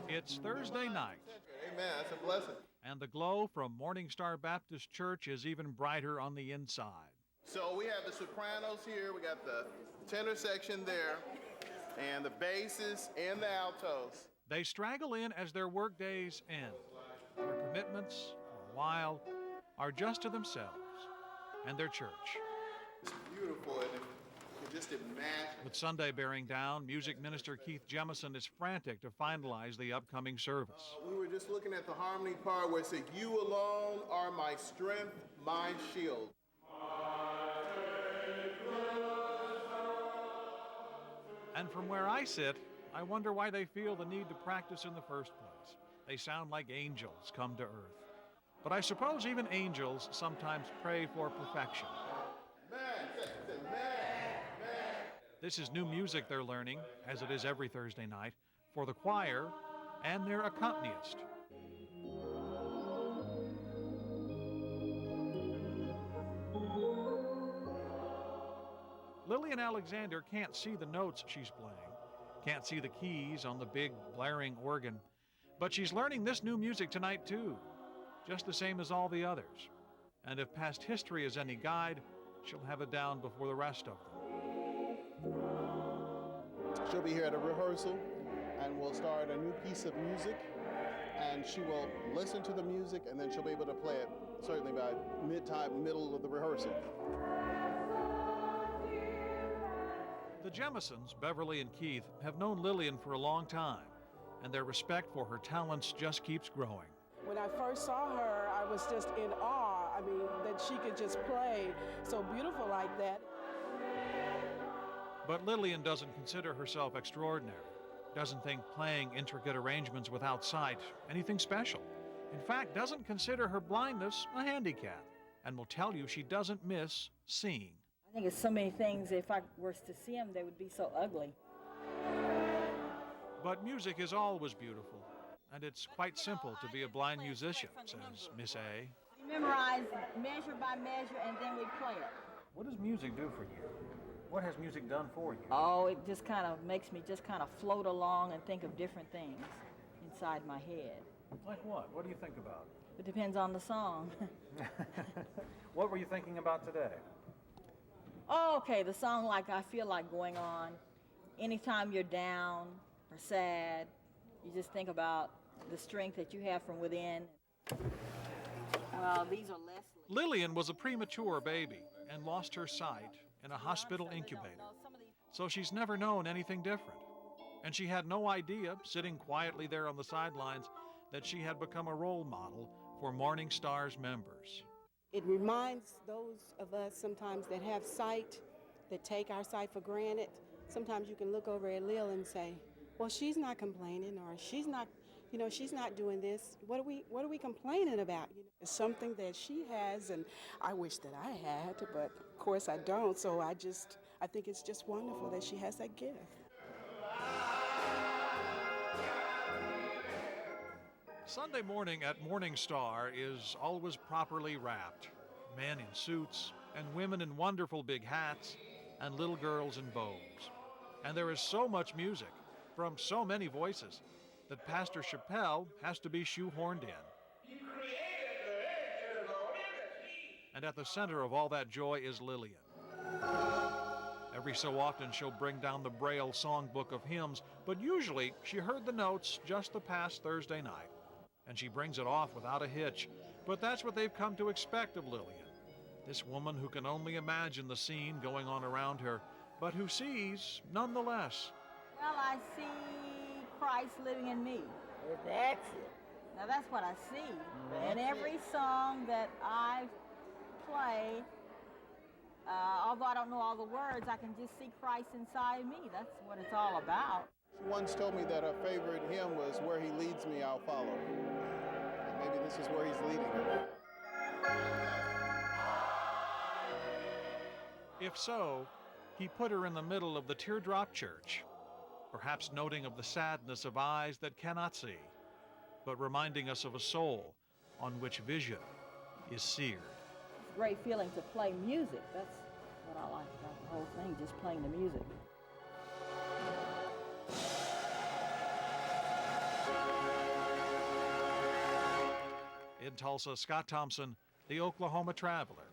It's Thursday night. Amen. That's a blessing. And the glow from Morningstar Baptist Church is even brighter on the inside. So we have the sopranos here. We got the tenor section there, and the basses and the altos. They straggle in as their work days end. Their commitments, for a while, are just to themselves and their church. It's beautiful, and you can just imagine. With Sunday bearing down, music minister Keith Jemison is frantic to finalize the upcoming service. We were just looking at the harmony part where it said, "You alone are my strength, my shield." And from where I sit, I wonder why they feel the need to practice in the first place. They sound like angels come to earth. But I suppose even angels sometimes pray for perfection. This is new music they're learning, as it is every Thursday night, for the choir and their accompanist. Lillian Alexander can't see the notes she's playing, can't see the keys on the big, blaring organ, but she's learning this new music tonight, too, just the same as all the others. And if past history is any guide, she'll have it down before the rest of them. She'll be here at a rehearsal, and we'll start a new piece of music, and she will listen to the music, and then she'll be able to play it certainly by middle of the rehearsal. The Jemisons, Beverly and Keith, have known Lillian for a long time, and their respect for her talents just keeps growing. When I first saw her, I was just in awe. I mean, that she could just play so beautiful like that. But Lillian doesn't consider herself extraordinary, doesn't think playing intricate arrangements without sight anything special. In fact, doesn't consider her blindness a handicap, and will tell you she doesn't miss seeing. I think it's so many things, if I were to see them, they would be so ugly. But music is always beautiful, and it's quite simple to be a blind musician, says Miss A. We memorize measure by measure, and then we play it. What does music do for you? What has music done for you? Oh, it just kind of makes me just kind of float along and think of different things inside my head. Like what? What do you think about? It depends on the song. What were you thinking about today? Oh, okay, the song like I Feel Like Going On. Anytime you're down or sad, you just think about the strength that you have from within. Well, these are Leslie. Lillian was a premature baby and lost her sight in a hospital incubator. So she's never known anything different. And she had no idea, sitting quietly there on the sidelines, that she had become a role model for Morningstar's members. It reminds those of us sometimes that have sight, that take our sight for granted. Sometimes you can look over at Lil and say, well, she's not complaining, or she's not doing this. What are we complaining about? It's something that she has, and I wish that I had, but of course I don't. So I think it's just wonderful that she has that gift. Sunday morning at Morningstar is always properly wrapped. Men in suits, and women in wonderful big hats, and little girls in bows. And there is so much music, from so many voices, that Pastor Chappelle has to be shoehorned in. And at the center of all that joy is Lillian. Every so often she'll bring down the Braille songbook of hymns, but usually she heard the notes just the past Thursday night. And she brings it off without a hitch. But that's what they've come to expect of Lillian. This woman who can only imagine the scene going on around her, but who sees nonetheless. Well, I see Christ living in me. That's it. Now that's what I see. In every song that I play, although I don't know all the words, I can just see Christ inside me. That's what it's all about. She once told me that her favorite hymn was "Where He Leads Me, I'll Follow." And maybe this is where He's leading her. If so, he put her in the middle of the teardrop church, perhaps noting of the sadness of eyes that cannot see, but reminding us of a soul on which vision is seared. It's a great feeling to play music. That's what I like about the whole thing, just playing the music. In Tulsa, Scott Thompson, the Oklahoma Traveler.